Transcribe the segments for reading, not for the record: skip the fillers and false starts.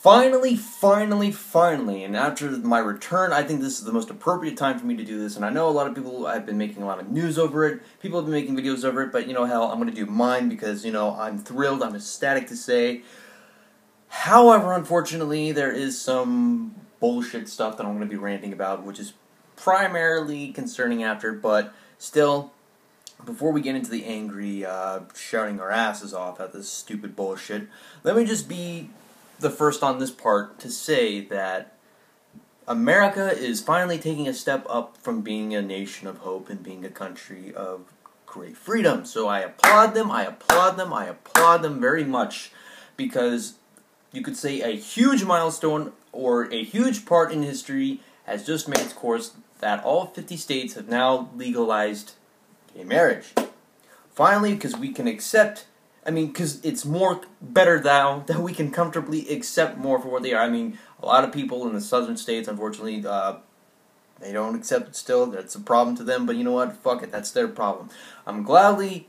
Finally, and after my return, I think this is the most appropriate time for me to do this, and I know a lot of people have been making a lot of news over it, people have been making videos over it, but hell, I'm going to do mine because, I'm thrilled, I'm ecstatic to say. However, unfortunately, there is some bullshit stuff that I'm going to be ranting about, which is primarily concerning after, but still, before we get into the angry, shouting our asses off at this stupid bullshit, let me just be the first on this part to say that America is finally taking a step up from being a nation of hope and being a country of great freedom. So I applaud them very much, because you could say a huge milestone or a huge part in history has just made its course, that all 50 states have now legalized gay marriage. Finally, because we can accept, because it's better now that we can comfortably accept more for what they are. A lot of people in the southern states, unfortunately, they don't accept it still. That's a problem to them, but you know what? Fuck it, that's their problem. I'm gladly,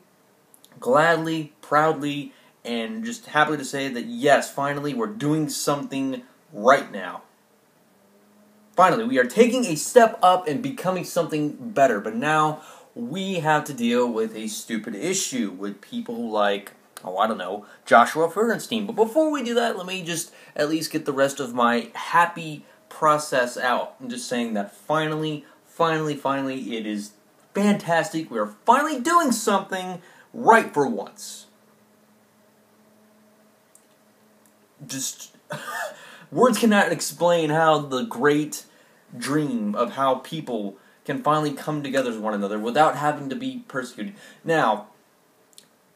proudly, and just happy to say that yes, finally, we're doing something right now. Finally, we are taking a step up and becoming something better, but now we have to deal with a stupid issue with people like, Joshua Feurstein. But before we do that, let me just at least get the rest of my happy process out. I'm just saying that finally, it is fantastic. We are finally doing something right for once. Just, words cannot explain how the great dream of how people can finally come together as one another without having to be persecuted. Now,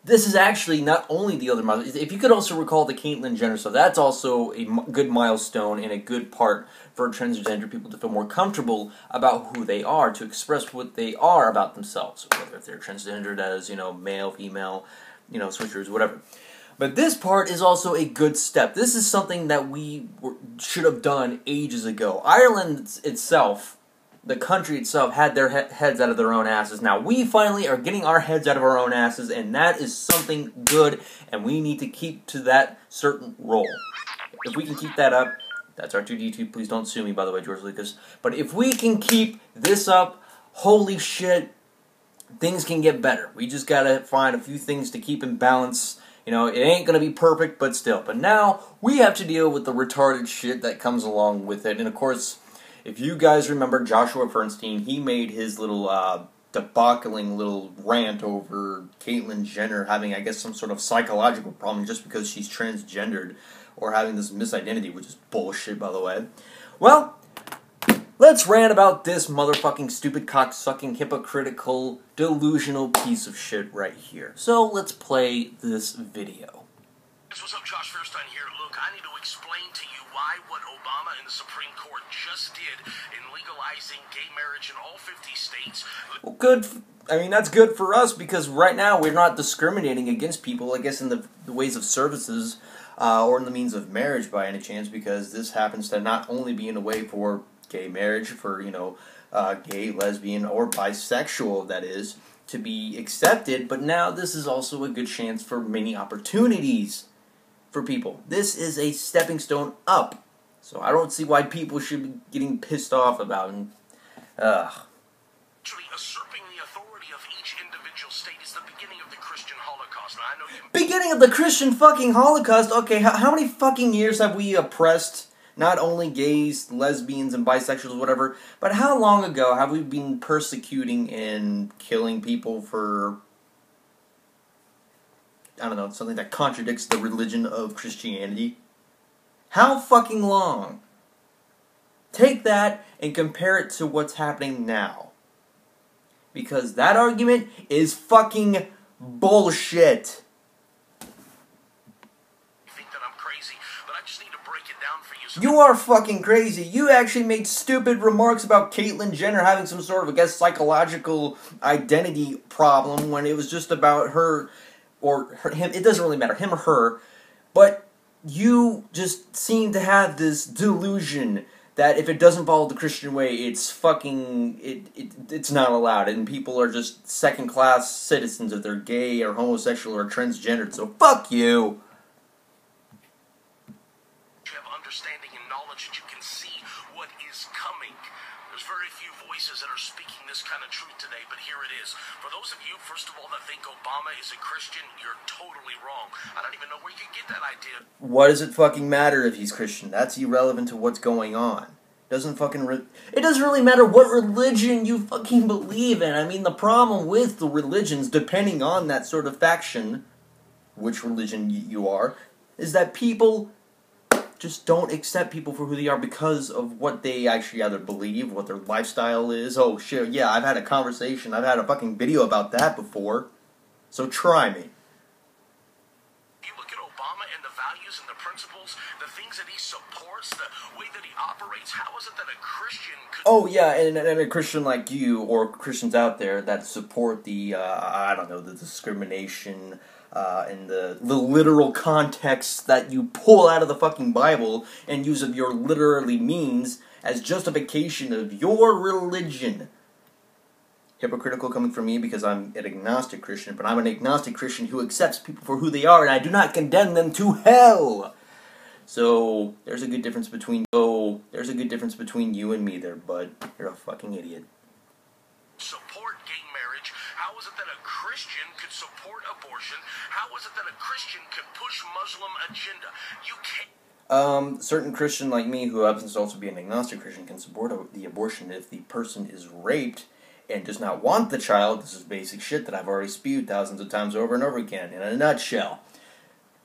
this is actually not only the other milestone. If you could also recall the Caitlyn Jenner stuff, that's also a good milestone and a good part for transgender people to feel more comfortable about who they are, to express what they are about themselves, whether if they're transgendered as, male, female, switchers, whatever. But this part is also a good step. This is something that we should have done ages ago. Ireland itself, the country itself, had their heads out of their own asses. Now, we finally are getting our heads out of our own asses, and that is something good, and we need to keep to that certain role. If we can keep that up, that's R2D2, please don't sue me, by the way, George Lucas. But if we can keep this up, holy shit, things can get better. We just gotta find a few things to keep in balance. It ain't gonna be perfect, but still. But now, we have to deal with the retarded shit that comes along with it, and of course, if you guys remember Joshua Feurstein, he made his little debauching little rant over Caitlyn Jenner having, I guess, some sort of psychological problem just because she's transgendered or having this misidentity, which is bullshit, by the way. Well, let's rant about this motherfucking stupid, cocksucking, hypocritical, delusional piece of shit right here. So let's play this video. What's up, Josh Feurstein here. Look, I need to explain to you why what Obama and the Supreme Court just did in legalizing gay marriage in all 50 states. Well, good. That's good for us because right now we're not discriminating against people, I guess, in the ways of services or in the means of marriage by any chance, because this happens to not only be in a way for gay marriage, for, gay, lesbian, or bisexual, that is, to be accepted, but now this is also a good chance for many opportunities for people. This is a stepping stone up. So I don't see why people should be getting pissed off about it. Actually, usurping the authority of each individual state is the beginning of the Christian Holocaust. Now, I know you... Beginning of the Christian fucking Holocaust? Okay, how many fucking years have we oppressed not only gays, lesbians, and bisexuals, whatever, but how long ago have we been persecuting and killing people for, something that contradicts the religion of Christianity? How fucking long? Take that and compare it to what's happening now. Because that argument is fucking bullshit. You are fucking crazy. You actually made stupid remarks about Caitlyn Jenner having some sort of, I guess, psychological identity problem when it was just about her or him. It doesn't really matter, him or her. But you just seem to have this delusion that if it doesn't follow the Christian way, it's fucking, it's not allowed. And people are just second-class citizens if they're gay or homosexual or transgendered. So fuck you. understanding and knowledge that you can see what is coming. There's very few voices that are speaking this kind of truth today, but here it is. For those of you, first of all, that think Obama is a Christian, you're totally wrong. I don't even know where you can get that idea. What does it fucking matter if he's Christian? That's irrelevant to what's going on. It doesn't really matter what religion you fucking believe in. I mean, the problem with the religions, depending on that sort of faction, which religion you are, is that people just don't accept people for who they are because of what they actually either believe, what their lifestyle is. Oh shit, yeah, I've had a conversation, I've had a fucking video about that before. So try me. You look at Obama and the values and the principles, the things that he supports, the way that he operates, how is it that a Christian could... Oh yeah, and a Christian like you, or Christians out there that support the, I don't know, the discrimination, and the literal context that you pull out of the fucking Bible and use of your literally means as justification of your religion. Hypocritical coming from me because I'm an agnostic Christian, but I'm an agnostic Christian who accepts people for who they are, and I do not condemn them to hell. So there's a good difference between you and me there, bud. You're a fucking idiot. Support gay marriage. How is it that a Christian could support abortion? How is it that a Christian could push Muslim agenda? You can't. Certain Christian like me, who happens to also be an agnostic Christian, can support the abortion if the person is raped and does not want the child. This is basic shit that I've already spewed thousands of times over and over again. In a nutshell,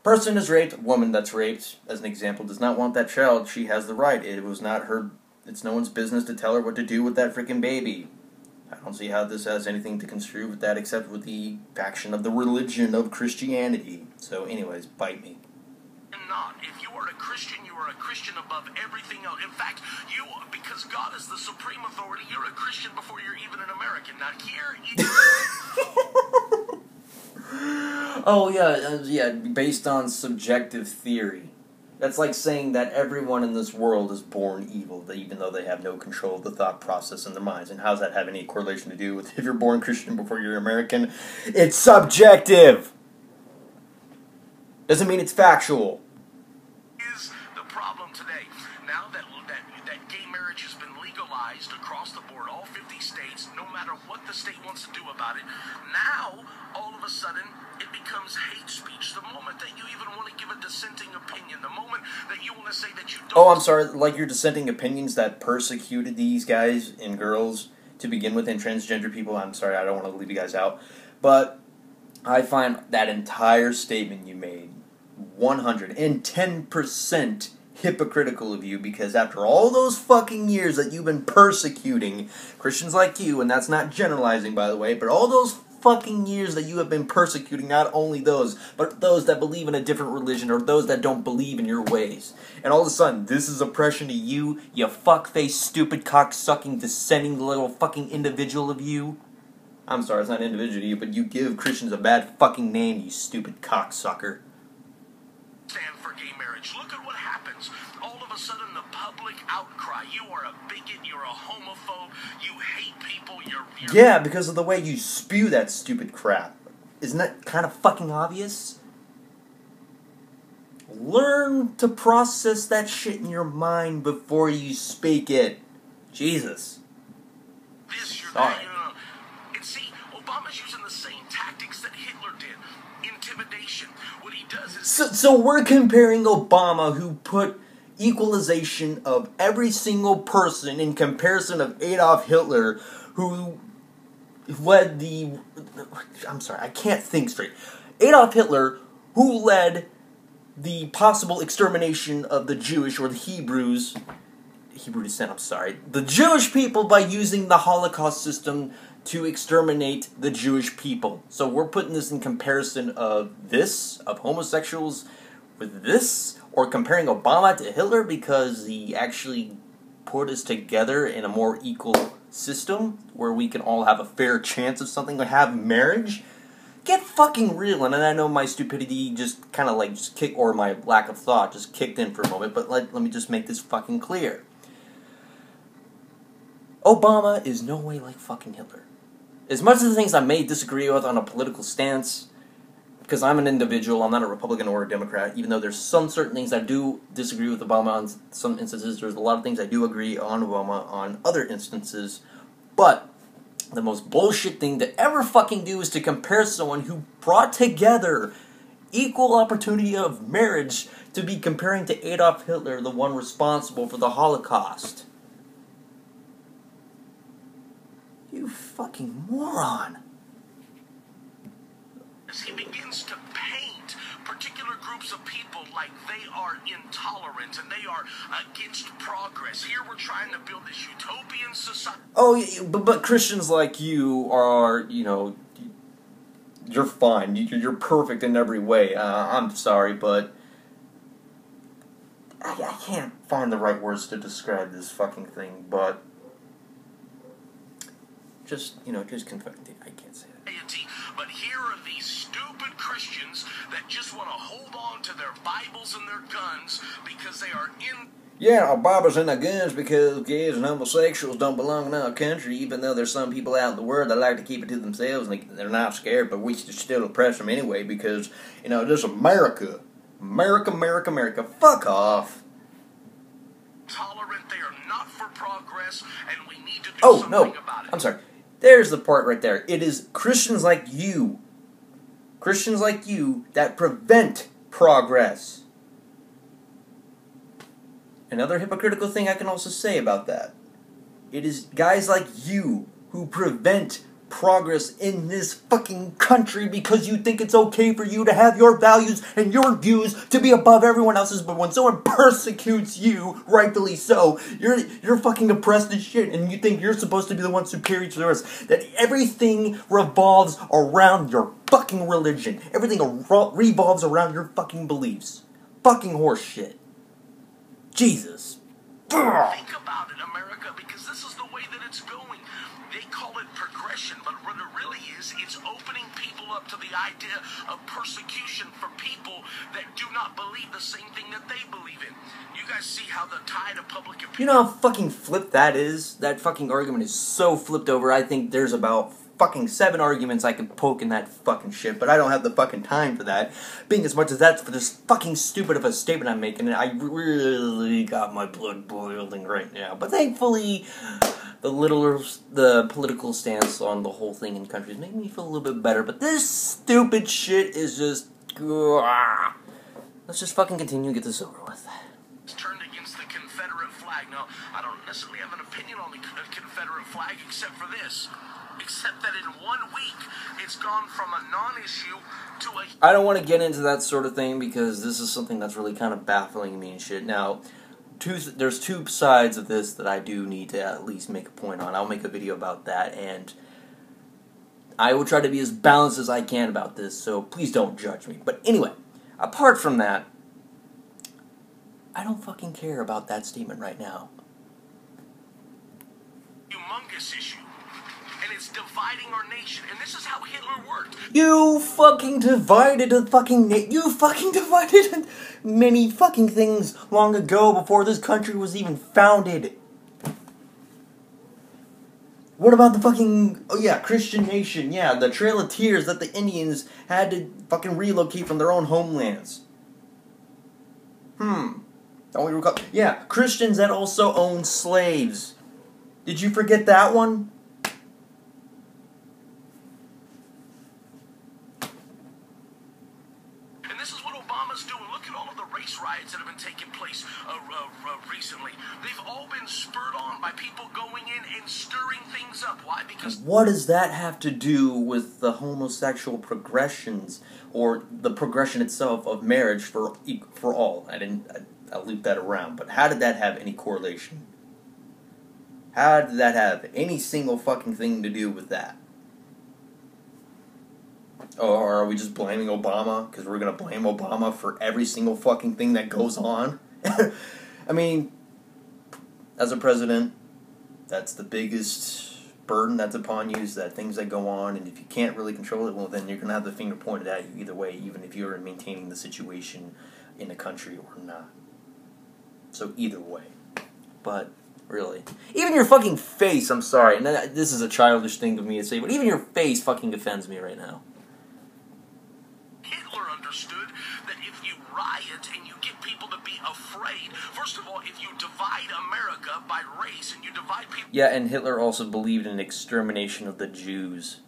person is raped, woman that's raped, as an example, does not want that child. She has the right. It was not her. It's no one's business to tell her what to do with that freaking baby. I don't see how this has anything to construe with that except with the faction of the religion of Christianity. So anyways, bite me. Not. If you are a Christian, you are a Christian above everything else. In fact, you, because God is the supreme authority, you're a Christian before you're even an American. Not here. Oh yeah, based on subjective theory. That's like saying that everyone in this world is born evil, even though they have no control of the thought process in their minds. And how does that have any correlation to do with if you're born Christian before you're American? It's subjective! Doesn't mean it's factual. Is the problem today. Now that gay marriage has been legalized across the board, all 50 states, no matter what the state wants to do about it, now, all of a sudden, it becomes hate speech. The moment that you even want to give a dissenting opinion, the moment that you want to say that you don't... Oh, I'm sorry, like your dissenting opinions that persecuted these guys and girls to begin with, and transgender people. I'm sorry, I don't want to leave you guys out. But I find that entire statement you made 110% hypocritical of you, because after all those fucking years that you've been persecuting Christians like you, and that's not generalizing, by the way, but all those fucking years that you have been persecuting not only those, but those that believe in a different religion or those that don't believe in your ways. And all of a sudden, this is oppression to you, you fuck-faced, stupid, cock-sucking, dissenting little fucking individual of you. I'm sorry, it's not individual to you, but you give Christians a bad fucking name, you stupid cocksucker. Stand for gay marriage. Look at what happens. All of a sudden, the public outcry. You are a bigot. You're a homophobe. You hate people. You're yeah, because of the way you spew that stupid crap. Isn't that kind of fucking obvious? Learn to process that shit in your mind before you speak it. Jesus. This, you're sorry. And see, Obama's using the same tactics that Hitler did. Intimidation. What he does is... So we're comparing Obama, who put equalization of every single person in comparison of Adolf Hitler, who led the... I'm sorry, I can't think straight. Adolf Hitler, who led the possible extermination of the Jewish, or the Hebrew descent, I'm sorry, the Jewish people by using the Holocaust system to exterminate the Jewish people. So we're putting this in comparison of homosexuals with this, or comparing Obama to Hitler because he actually put us together in a more equal system where we can all have a fair chance of something, or have marriage. Get fucking real. And I know my stupidity just kind of like or my lack of thought just kicked in for a moment, but let me just make this fucking clear. Obama is no way like fucking Hitler. As much as the things I may disagree with on a political stance, because I'm an individual, I'm not a Republican or a Democrat, even though there's some certain things I do disagree with Obama on some instances. There's a lot of things I do agree on Obama on other instances. But the most bullshit thing to ever fucking do is to compare someone who brought together equal opportunity of marriage to be comparing to Adolf Hitler, the one responsible for the Holocaust. You fucking moron. He begins to paint particular groups of people like they are intolerant and they are against progress. Here we're trying to build this utopian society. Oh, but Christians like you are, you know, you're fine. You're perfect in every way. I'm sorry, but I can't find the right words to describe this fucking thing, but just, you know, just confess. I can't say that. But here are these stupid Christians that just want to hold on to their Bibles and their guns because they are in... Yeah, our Bibles and our guns because gays and homosexuals don't belong in our country, even though there's some people out in the world that like to keep it to themselves and they're not scared, but we should still oppress them anyway because, you know, this is America. America, America, America. Fuck off. Tolerant, they are not for progress, and we need to do something about it. I'm sorry. There's the part right there. It is Christians like you, that prevent progress. Another hypocritical thing I can also say about that. It is guys like you who prevent progress in this fucking country because you think it's okay for you to have your values and your views to be above everyone else's, but when someone persecutes you, rightfully so, you're fucking oppressed as shit, and you think you're supposed to be the one superior to the rest. That everything revolves around your fucking religion. Everything revolves around your fucking beliefs. Fucking horse shit. Jesus. Think about it, America, because this is the way that it's going. They call it progression, but what it really is, it's opening people up to the idea of persecution for people that do not believe the same thing that they believe in. You guys see how the tide of public opinion... You know how fucking flipped that is? That fucking argument is so flipped over. I think there's about fucking 7 arguments I could poke in that fucking shit, but I don't have the fucking time for that. Being as much as that's for this fucking stupid of a statement I'm making, and I really got my blood boiling right now. But thankfully, the political stance on the whole thing in the country is making me feel a little bit better. But this stupid shit is just... Let's just fucking continue and get this over with. Turned against the Confederate flag. Now, I don't necessarily have an opinion on the Confederate flag except for this. Except that in 1 week, it's gone from a non-issue to a... I don't want to get into that sort of thing because this is something that's really kind of baffling me and shit. Now, there's 2 sides of this that I do need to at least make a point on. I'll make a video about that, and I will try to be as balanced as I can about this, so please don't judge me. But anyway, apart from that, I don't fucking care about that statement right now. Humongous issue. And it's dividing our nation. And this is how Hitler worked. You fucking divided a fucking you fucking divided many fucking things long ago before this country was even founded. What about the fucking... Oh yeah, Christian nation. Yeah, the Trail of Tears that the Indians had to fucking relocate from their own homelands. Don't we recall... Yeah, Christians that also own slaves. Did you forget that one? And this is what Obama's doing. Look at all of the race riots that have been taking place recently. They've all been spurred on by people going in and stirring things up. Why? Because... What does that have to do with the homosexual progressions or the progression itself of marriage for all? I'll loop that around, but how did that have any correlation? How did that have any single fucking thing to do with that? Or are we just blaming Obama? Because we're going to blame Obama for every single fucking thing that goes on? I mean, as a president, that's the biggest burden that's upon you, is that things that go on, and if you can't really control it, well, then you're going to have the finger pointed at you either way, even if you're maintaining the situation in the country or not. So either way. But... really. Even your fucking face, I'm sorry, and this is a childish thing of me to say, but even your face fucking offends me right now. Hitler understood that if you riot and you get people to be afraid, first of all, if you divide America by race and you divide people... Yeah, and Hitler also believed in extermination of the Jews.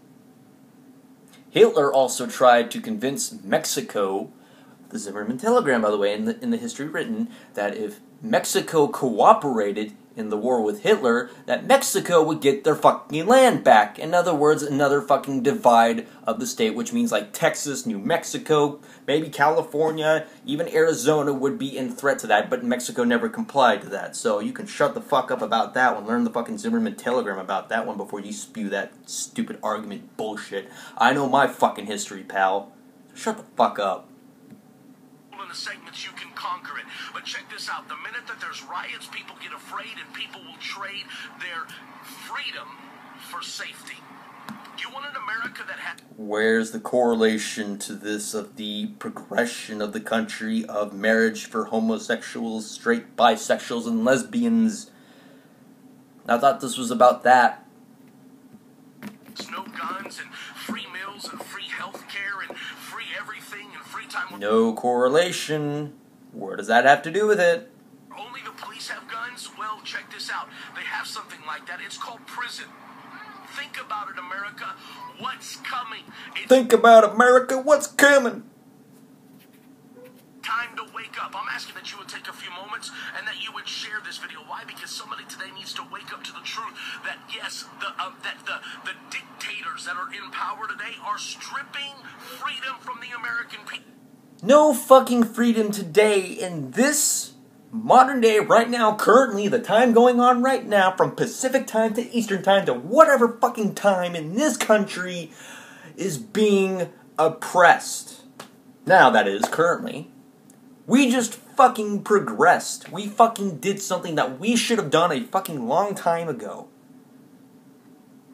Hitler also tried to convince Mexico, the Zimmerman telegram, by the way, in the history written, that if Mexico cooperated in the war with Hitler, that Mexico would get their fucking land back. In other words, another fucking divide of the state, which means like Texas, New Mexico, maybe California, even Arizona would be in threat to that, but Mexico never complied to that. So you can shut the fuck up about that one. Learn the fucking Zimmerman telegram about that one before you spew that stupid argument bullshit. I know my fucking history, pal. So shut the fuck up. In the segments you can conquer it. But check this out. The minute that there's riots, people get afraid and people will trade their freedom for safety. You want an America that has... Where's the correlation to this of the progression of the country of marriage for homosexuals, straight, bisexuals, and lesbians? I thought this was about that. No guns and free meals and free health care and free everything and free time. No correlation. Where does that have to do with it? Only the police have guns? Well, check this out. They have something like that. It's called prison. Think about it, America. What's coming? Think about America. What's coming? Time to wake up. I'm asking that you would take a few moments and that you would share this video. Why? Because somebody today needs to wake up to the truth that yes, the dictators that are in power today are stripping freedom from the American people. No fucking freedom today in this modern day, right now, currently, the time going on right now, from Pacific time to Eastern time to whatever fucking time in this country is being oppressed. Now, that is, currently. We just fucking progressed. We fucking did something that we should have done a fucking long time ago.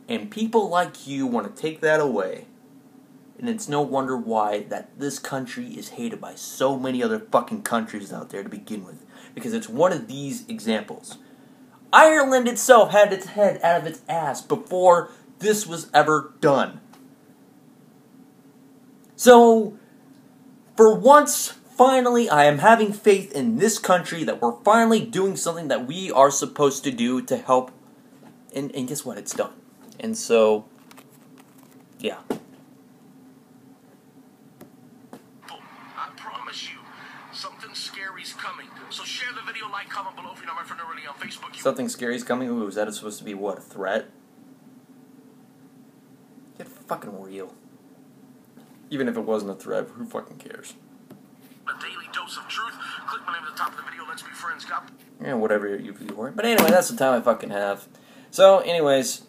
And people like you want to take that away. And it's no wonder why that this country is hated by so many other fucking countries out there to begin with. Because it's one of these examples. Ireland itself had its head out of its ass before this was ever done. So, for once, finally, I am having faith in this country that we're finally doing something that we are supposed to do to help. And guess what? It's done. And so, yeah. I promise you, something scary's coming. So share the video, like, comment below if you're not my friend already on Facebook. Something scary's coming? Ooh, is that supposed to be what? A threat? Get fucking real. Even if it wasn't a threat, who fucking cares? A daily dose of truth. Click my name at the top of the video. Let's be friends. God. Yeah, whatever you want. But anyway, that's the time I fucking have. So, anyways,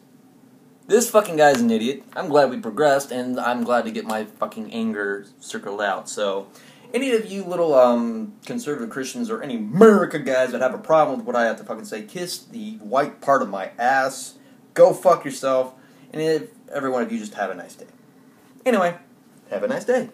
this fucking guy's an idiot. I'm glad we progressed, and I'm glad to get my fucking anger circled out. So, any of you little conservative Christians or any America guys that have a problem with what I have to fucking say, kiss the white part of my ass. Go fuck yourself. And every one of you just have a nice day. Anyway, have a nice day.